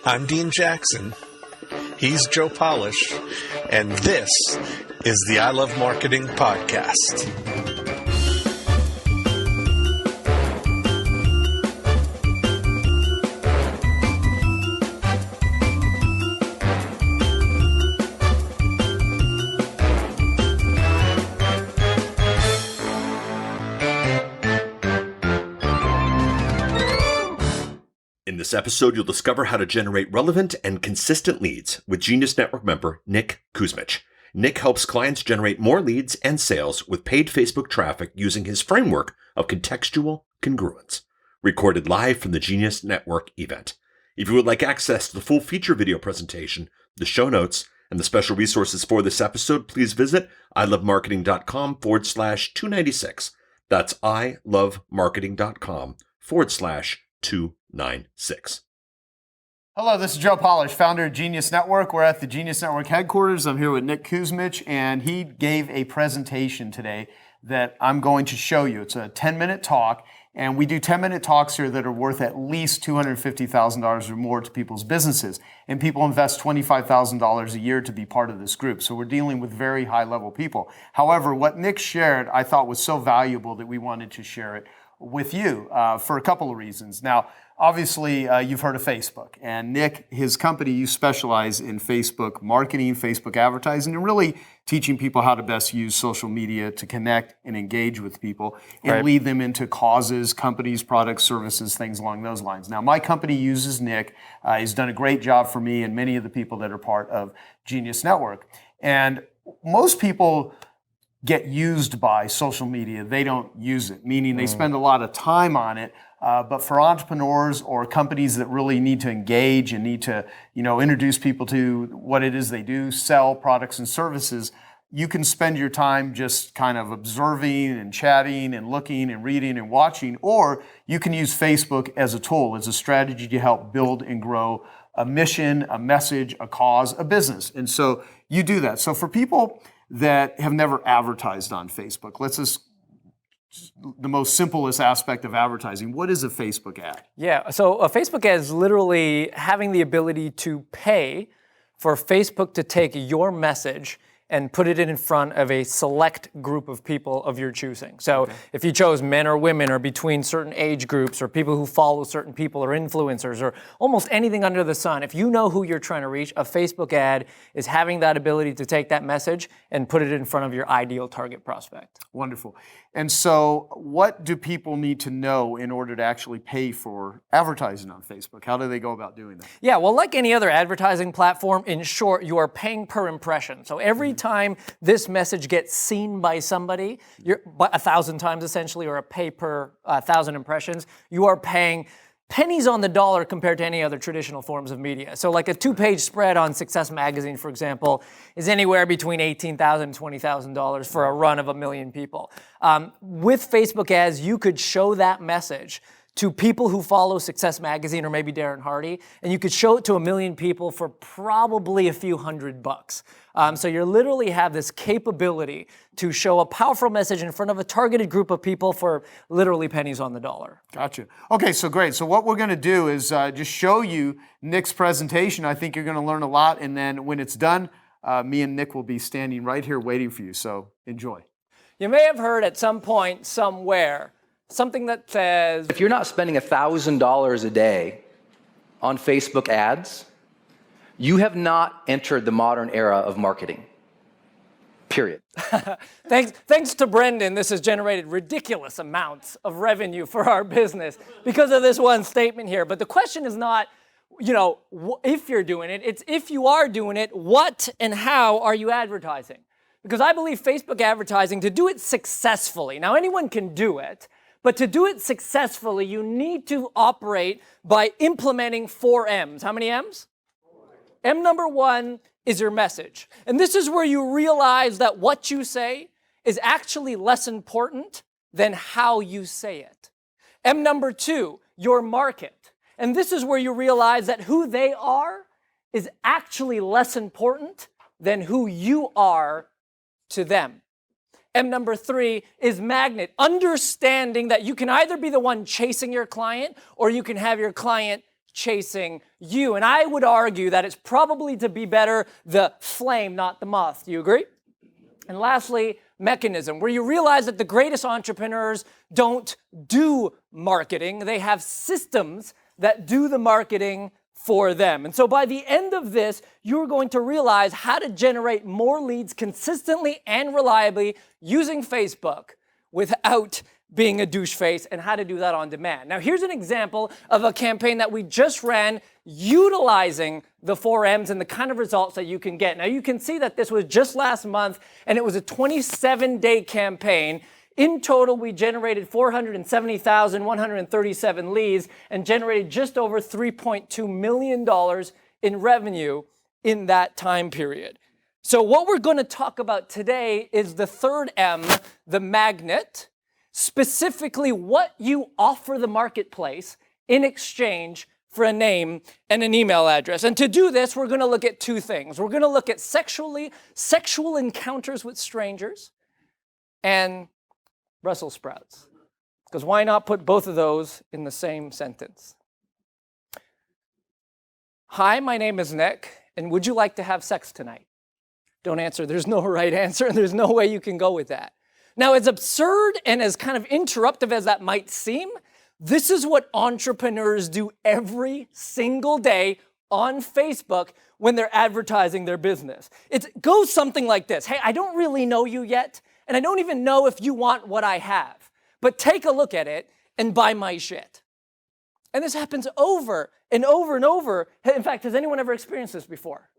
I'm Dean Jackson. He's Joe Polish. And this is the I Love Marketing podcast. In this episode, you'll discover how to generate relevant and consistent leads with Genius Network member Nick Kusmich. Nick helps clients generate more leads and sales with paid Facebook traffic using his framework of contextual congruence. Recorded live from the Genius Network event. If you would like access to the full feature video presentation, the show notes, and the special resources for this episode, please visit ilovemarketing.com/296. That's ilovemarketing.com/296. Hello, this is Joe Polish, founder of Genius Network. We're at the Genius Network headquarters. I'm here with Nick Kusmich, and he gave a presentation today that I'm going to show you. It's a 10-minute talk, and we do 10-minute talks here that are worth at least $250,000 or more to people's businesses. And people invest $25,000 a year to be part of this group. So we're dealing with very high-level people. However, what Nick shared I thought was so valuable that we wanted to share it with you for a couple of reasons. Now, obviously, you've heard of Facebook. And Nick, his company, you specialize in Facebook marketing, Facebook advertising, and really teaching people how to best use social media to connect and engage with people and lead them into causes, companies, products, services, things along those lines. Now, my company uses Nick. He's done a great job for me and many of the people that are part of Genius Network. And most people get used by social media. They don't use it, meaning they spend a lot of time on it. But for entrepreneurs or companies that really need to engage and need to, introduce people to what it is they do, sell products and services, you can spend your time just kind of observing and chatting and looking and reading and watching, or you can use Facebook as a tool, as a strategy to help build and grow a mission, a message, a cause, a business. And so you do that. So for people that have never advertised on Facebook, let's just the most simplest aspect of advertising. What is a Facebook ad? Yeah, so a Facebook ad is literally having the ability to pay for Facebook to take your message and put it in front of a select group of people of your choosing. So if you chose men or women or between certain age groups or people who follow certain people or influencers or almost anything under the sun, if you know who you're trying to reach, a Facebook ad is having that ability to take that message and put it in front of your ideal target prospect. Wonderful. And so what do people need to know in order to actually pay for advertising on Facebook? How do they go about doing that? Yeah, well, like any other advertising platform, in short, you are paying per impression. So every time this message gets seen by somebody, 1,000 times essentially, or a pay per 1,000 impressions, you are paying pennies on the dollar compared to any other traditional forms of media. So like a 2-page spread on Success Magazine, for example, is anywhere between $18,000 and $20,000 for a run of 1 million people. With Facebook ads, you could show that message to people who follow Success Magazine or maybe Darren Hardy, and you could show it to 1 million people for probably a few $100. So you literally have this capability to show a powerful message in front of a targeted group of people for literally pennies on the dollar. Gotcha. Okay, so great. So what we're going to do is just show you Nick's presentation. I think you're going to learn a lot, and then when it's done, me and Nick will be standing right here waiting for you. So enjoy. You may have heard at some point, somewhere, something that says, if you're not spending $1,000 a day on Facebook ads, you have not entered the modern era of marketing. Period. Thanks to Brendan, this has generated ridiculous amounts of revenue for our business because of this one statement here. But the question is not, if you're doing it, it's if you are doing it, what and how are you advertising? Because I believe Facebook advertising, to do it successfully, now anyone can do it, but to do it successfully, you need to operate by implementing 4 M's. How many M's? M number 1 is your message. And this is where you realize that what you say is actually less important than how you say it. M number 2, your market. And this is where you realize that who they are is actually less important than who you are to them. M number 3 is magnet, understanding that you can either be the one chasing your client or you can have your client chasing you. And I would argue that it's probably to be better the flame, not the moth. Do you agree? And lastly, mechanism, where you realize that the greatest entrepreneurs don't do marketing. They have systems that do the marketing for them. And so by the end of this, you're going to realize how to generate more leads consistently and reliably using Facebook without being a douche face, and how to do that on demand. Now, here's an example of a campaign that we just ran utilizing the 4 M's and the kind of results that you can get. Now, you can see that this was just last month, and it was a 27-day campaign. In total, we generated 470,137 leads and generated just over $3.2 million in revenue in that time period. So what we're going to talk about today is the third M, the magnet, specifically what you offer the marketplace in exchange for a name and an email address. And to do this, we're going to look at two things. We're going to look at sexual encounters with strangers and Brussels sprouts. Because why not put both of those in the same sentence? Hi, my name is Nick, and would you like to have sex tonight? Don't answer. There's no right answer, and there's no way you can go with that. Now, as absurd and as kind of interruptive as that might seem, this is what entrepreneurs do every single day on Facebook when they're advertising their business. It goes something like this. Hey, I don't really know you yet, and I don't even know if you want what I have, but take a look at it and buy my shit. And this happens over and over and over. In fact, has anyone ever experienced this before?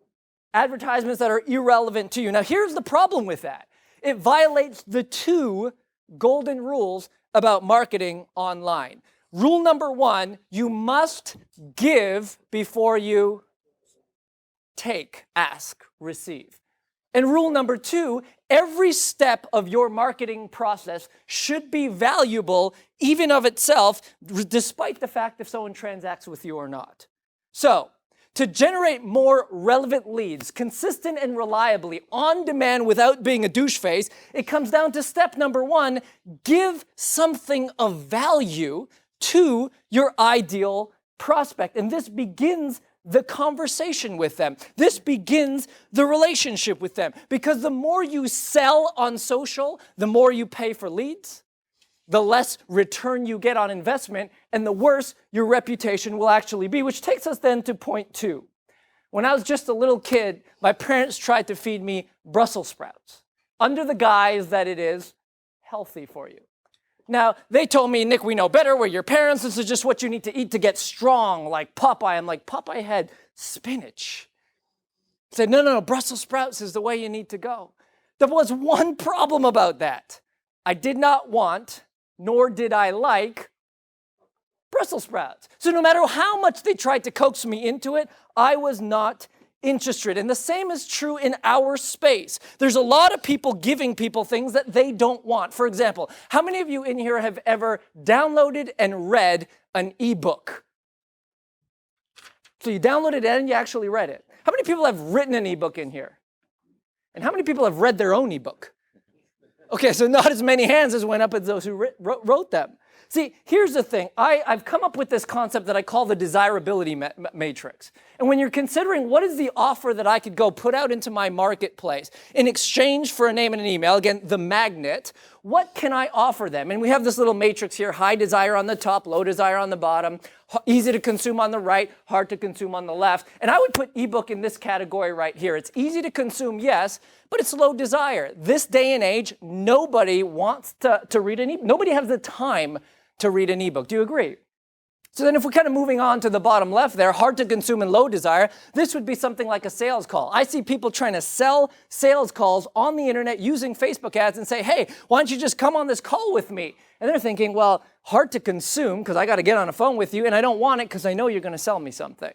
Advertisements that are irrelevant to you. Now, here's the problem with that. It violates the 2 golden rules about marketing online. Rule number 1, you must give before you take, ask, receive. And rule number 2, every step of your marketing process should be valuable even of itself, despite the fact if someone transacts with you or not. So, to generate more relevant leads, consistent and reliably, on demand without being a douche face, it comes down to step number 1, give something of value to your ideal prospect. And this begins the conversation with them. This begins the relationship with them. Because the more you sell on social, the more you pay for leads, the less return you get on investment, and the worse your reputation will actually be, which takes us then to point 2. When I was just a little kid, my parents tried to feed me Brussels sprouts under the guise that it is healthy for you. Now, they told me, Nick, we know better. We're your parents. This is just what you need to eat to get strong, like Popeye. I'm like, Popeye had spinach. He said, no, Brussels sprouts is the way you need to go. There was one problem about that. I did not want, nor did I like, Brussels sprouts. So no matter how much they tried to coax me into it, I was not interested. And the same is true in our space. There's a lot of people giving people things that they don't want. For example, how many of you in here have ever downloaded and read an ebook? So you downloaded it and you actually read it. How many people have written an ebook in here? And how many people have read their own ebook? Okay, so not as many hands as went up as those who wrote them. See, here's the thing. I've come up with this concept that I call the Desirability Matrix. And when you're considering what is the offer that I could go put out into my marketplace in exchange for a name and an email, again, the magnet, what can I offer them? And we have this little matrix here, high desire on the top, low desire on the bottom, easy to consume on the right, hard to consume on the left. And I would put ebook in this category right here. It's easy to consume, yes, but it's low desire. This day and age, nobody wants to read an ebook. Nobody has the time to read an ebook. Do you agree? So then if we're kind of moving on to the bottom left there, hard to consume and low desire, this would be something like a sales call. I see people trying to sell sales calls on the internet using Facebook ads and say, hey, why don't you just come on this call with me? And they're thinking, well, hard to consume because I got to get on a phone with you and I don't want it because I know you're going to sell me something.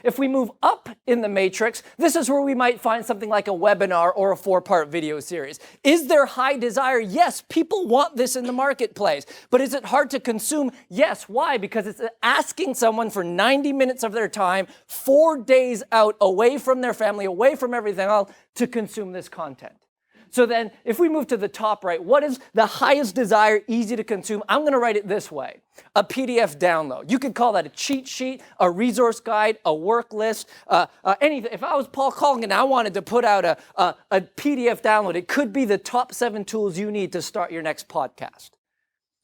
If we move up in the matrix, this is where we might find something like a webinar or a 4-part video series. Is there high desire? Yes, people want this in the marketplace. But is it hard to consume? Yes. Why? Because it's asking someone for 90 minutes of their time, 4 days out, away from their family, away from everything else, to consume this content. So then if we move to the top right, what is the highest desire, easy to consume? I'm going to write it this way, a PDF download. You could call that a cheat sheet, a resource guide, a work list, anything. If I was Paul Colgan and I wanted to put out a PDF download, it could be the top 7 tools you need to start your next podcast.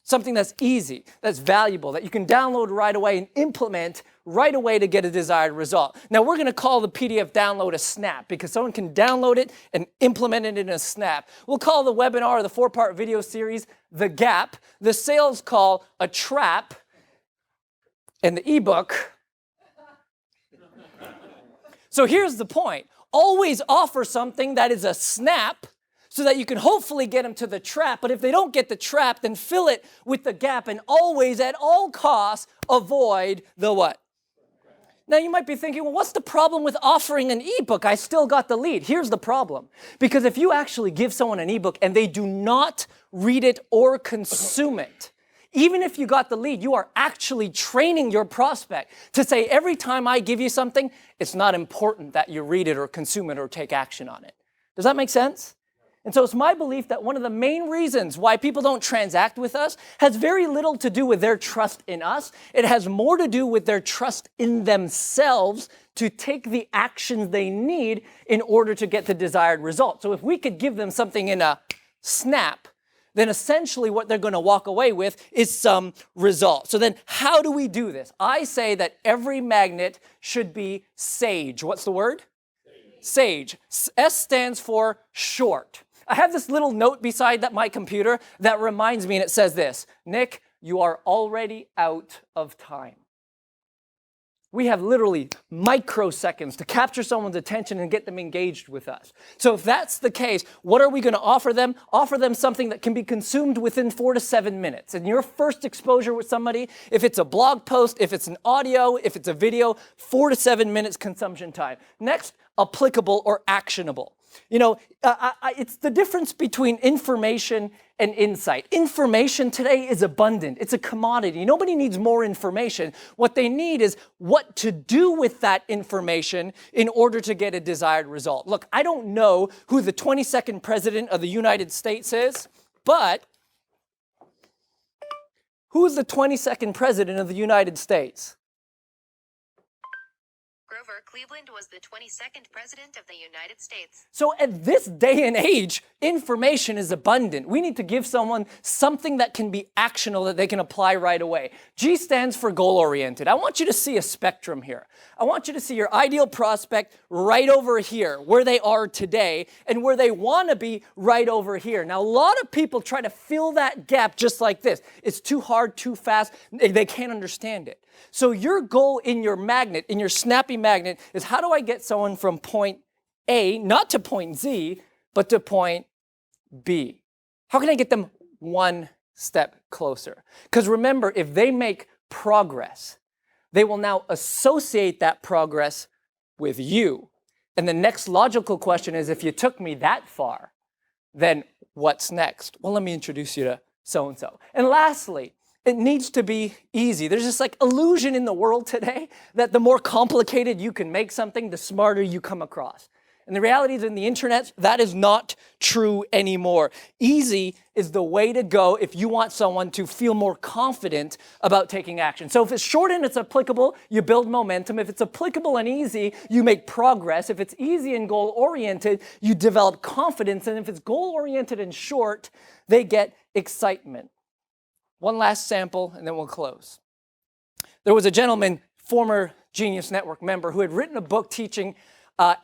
Something that's easy, that's valuable, that you can download right away and implement right away to get a desired result. Now, we're going to call the PDF download a snap because someone can download it and implement it in a snap. We'll call the webinar or the 4-part video series the gap, the sales call a trap, and the ebook. So here's the point. Always offer something that is a snap so that you can hopefully get them to the trap. But if they don't get the trap, then fill it with the gap and always, at all costs, avoid the what? Now you might be thinking, well, what's the problem with offering an ebook? I still got the lead. Here's the problem. Because if you actually give someone an ebook and they do not read it or consume it, even if you got the lead, you are actually training your prospect to say, every time I give you something, it's not important that you read it or consume it or take action on it. Does that make sense? And so it's my belief that one of the main reasons why people don't transact with us has very little to do with their trust in us. It has more to do with their trust in themselves to take the actions they need in order to get the desired result. So if we could give them something in a snap, then essentially what they're going to walk away with is some result. So then how do we do this? I say that every magnet should be SAGE. What's the word? SAGE. S stands for short. I have this little note beside my computer that reminds me, and it says this, Nick, you are already out of time. We have literally microseconds to capture someone's attention and get them engaged with us. So if that's the case, what are we going to offer them? Offer them something that can be consumed within 4 to 7 minutes. And your first exposure with somebody, if it's a blog post, if it's an audio, if it's a video, 4 to 7 minutes consumption time. Next, applicable or actionable. You know, it's the difference between information and insight. Information today is abundant. It's a commodity. Nobody needs more information. What they need is what to do with that information in order to get a desired result. Look, I don't know who the 22nd president of the United States is, but who is the 22nd president of the United States? Cleveland was the 22nd president of the United States. So at this day and age, information is abundant. We need to give someone something that can be actionable, that they can apply right away. G stands for goal-oriented. I want you to see a spectrum here. I want you to see your ideal prospect right over here, where they are today, and where they want to be right over here. Now, a lot of people try to fill that gap just like this. It's too hard, too fast. They can't understand it. So your goal in your magnet, in your snappy magnet, is how do I get someone from point A, not to point Z, but to point B? How can I get them one step closer? Because remember, if they make progress, they will now associate that progress with you. And the next logical question is, if you took me that far, then what's next? Well, let me introduce you to so-and-so. And lastly, it needs to be easy. There's this illusion in the world today that the more complicated you can make something, the smarter you come across. And the reality is in the internet, that is not true anymore. Easy is the way to go if you want someone to feel more confident about taking action. So if it's short and it's applicable, you build momentum. If it's applicable and easy, you make progress. If it's easy and goal-oriented, you develop confidence. And if it's goal-oriented and short, they get excitement. One last sample, and then we'll close. There was a gentleman, former Genius Network member, who had written a book teaching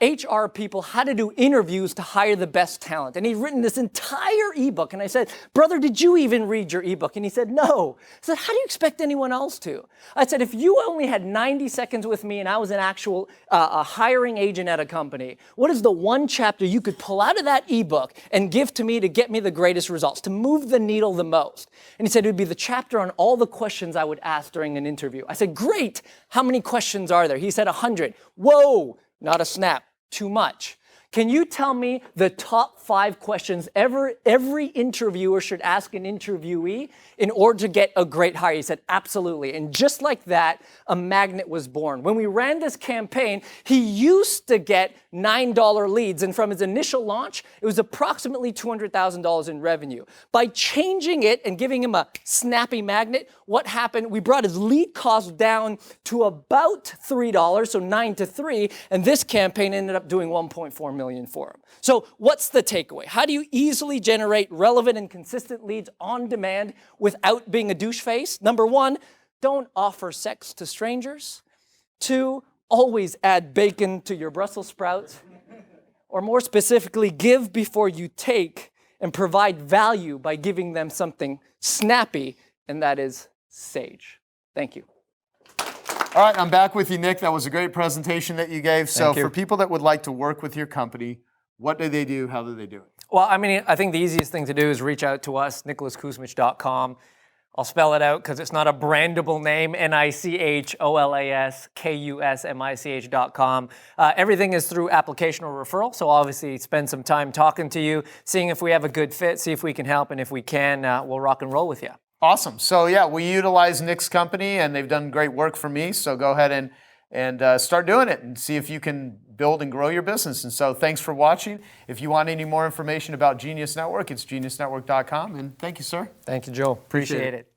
HR people how to do interviews to hire the best talent. And he'd written this entire ebook. And I said, brother, did you even read your ebook? And he said, no. I said, how do you expect anyone else to? I said, if you only had 90 seconds with me and I was an actual a hiring agent at a company, what is the one chapter you could pull out of that ebook and give to me to get me the greatest results, to move the needle the most? And he said, it would be the chapter on all the questions I would ask during an interview. I said, great. How many questions are there? He said, 100. Whoa. Not a snap, too much. Can you tell me the top 5 questions every interviewer should ask an interviewee in order to get a great hire? He said, absolutely. And just like that, a magnet was born. When we ran this campaign, he used to get $9 leads. And from his initial launch, it was approximately $200,000 in revenue. By changing it and giving him a snappy magnet, what happened? We brought his lead cost down to about $3, so 9 to 3. And this campaign ended up doing $1.4 million for him. So what's the takeaway? How do you easily generate relevant and consistent leads on demand without being a douche face? Number 1, don't offer sex to strangers. 2, always add bacon to your Brussels sprouts. Or more specifically, give before you take and provide value by giving them something snappy, and that is S.A.G.E. Thank you. All right, I'm back with you, Nick. That was a great presentation that you gave. So for people that would like to work with your company, what do they do? How do they do it? Well, I mean, I think the easiest thing to do is reach out to us, nicholaskusmich.com. I'll spell it out because it's not a brandable name, nicholaskusmich.com. Everything is through application or referral, so obviously spend some time talking to you, seeing if we have a good fit, see if we can help, and if we can, we'll rock and roll with you. Awesome. So yeah, we utilize Nick's company, and they've done great work for me, so go ahead and start doing it and see if you can build and grow your business. And so thanks for watching. If you want any more information about Genius Network, it's geniusnetwork.com. And thank you, sir. Thank you, Joe. Appreciate it.